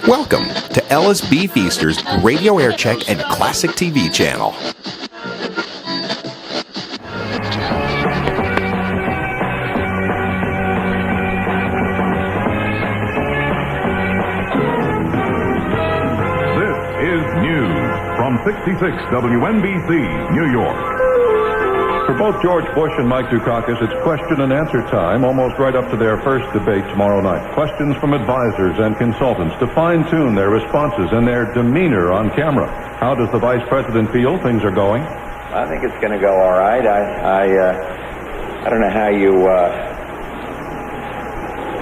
Welcome to LSB Feaster's Radio Aircheck and Classic TV channel. This is news from 66 WNBC, New York. For both George Bush and Mike Dukakis, it's question and answer time, almost right up to their first debate tomorrow night. Questions from advisors and consultants to fine-tune their responses and their demeanor on camera. How does the Vice President feel things are going? I think it's going to go all right. I don't know how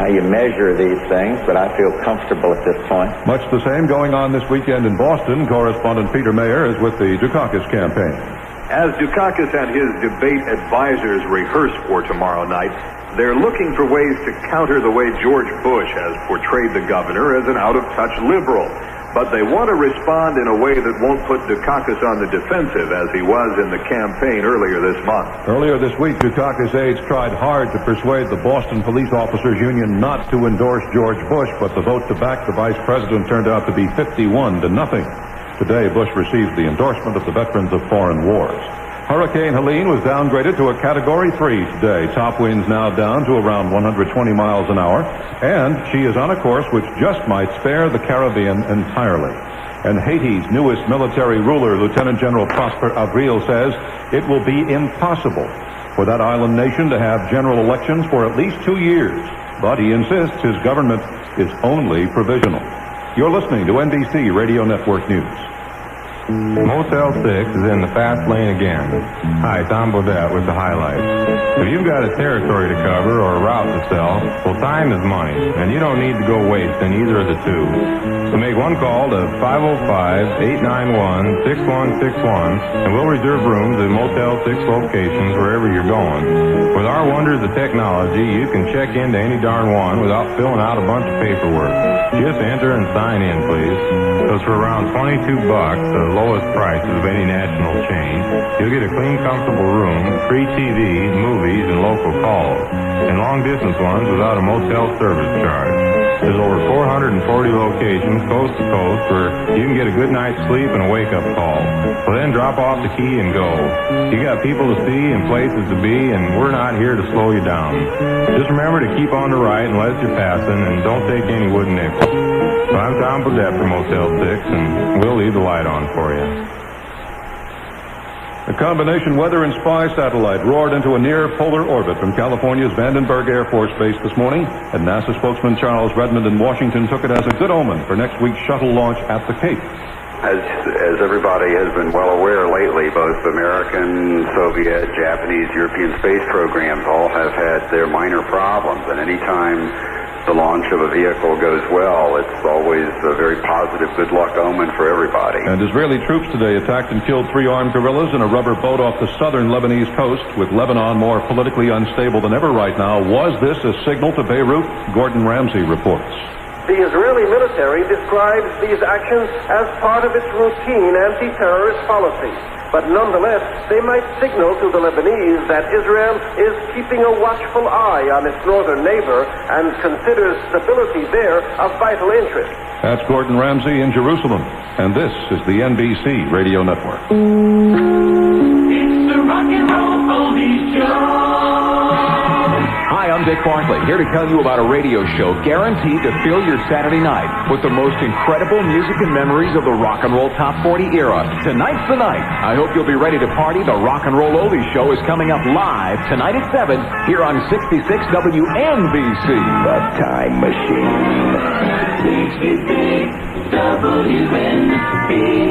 you measure these things, but I feel comfortable at this point. Much the same going on this weekend in Boston. Correspondent Peter Mayer is with the Dukakis campaign. As Dukakis and his debate advisors rehearse for tomorrow night, they're looking for ways to counter the way George Bush has portrayed the governor as an out-of-touch liberal. But they want to respond in a way that won't put Dukakis on the defensive as he was in the campaign earlier this month. Earlier this week, Dukakis aides tried hard to persuade the Boston Police Officers Union not to endorse George Bush, but the vote to back the vice president turned out to be 51-0. Today, Bush received the endorsement of the veterans of foreign wars. Hurricane Helene was downgraded to a Category 3 today. Top winds now down to around 120 miles an hour. And she is on a course which just might spare the Caribbean entirely. And Haiti's newest military ruler, Lieutenant General Prosper Avril, says it will be impossible for that island nation to have general elections for at least 2 years. But he insists his government is only provisional. You're listening to NBC Radio Network News. Motel 6 is in the fast lane again. Hi, Tom Bodette with the highlights. If you've got a territory to cover or a route to sell, well, time is money, and you don't need to go waste in either of the two. So make one call to 505-891-6161, and we'll reserve rooms at Motel 6 locations wherever you're going. With our wonders of technology, you can check into any darn one without filling out a bunch of paperwork. Just enter and sign in, please. So for around $22, the lowest prices of any national chain, you'll get a clean, comfortable room, free TV, movies, and local calls, and long-distance ones without a motel service charge. There's over 440 locations coast to coast where you can get a good night's sleep and a wake-up call. Well, then drop off the key and go. You got people to see and places to be, and we're not here to slow you down. Just remember to keep on the right unless you're passing, and don't take any wooden nickels. So I'm Tom Bodette from Motel 6, and we'll leave the light on for you. The combination weather and spy satellite roared into a near-polar orbit from California's Vandenberg Air Force Base this morning, and NASA spokesman Charles Redmond in Washington took it as a good omen for next week's shuttle launch at the Cape. As everybody has been well aware lately, both American, Soviet, Japanese, European space programs all have had their minor problems, and any time the launch of a vehicle goes well, it's always a very positive good luck omen for everybody. And Israeli troops today attacked and killed 3 armed guerrillas in a rubber boat off the southern Lebanese coast, with Lebanon more politically unstable than ever right now. Was this a signal to Beirut? Gordon Ramsay reports. The Israeli military describes these actions as part of its routine anti-terrorist policy. But nonetheless, they might signal to the Lebanese that Israel is keeping a watchful eye on its northern neighbor and considers stability there of vital interest. That's Gordon Ramsay in Jerusalem. And this is the NBC Radio Network. It's the Rock and Roll Police Show. Hi, I'm Dick Bartley, here to tell you about a radio show guaranteed to fill your Saturday night with the most incredible music and memories of the rock and roll top 40 era. Tonight's the night. I hope you'll be ready to party. The Rock and Roll Oldies Show is coming up live tonight at 7 here on 66 WNBC. The Time Machine. 66 WNBC.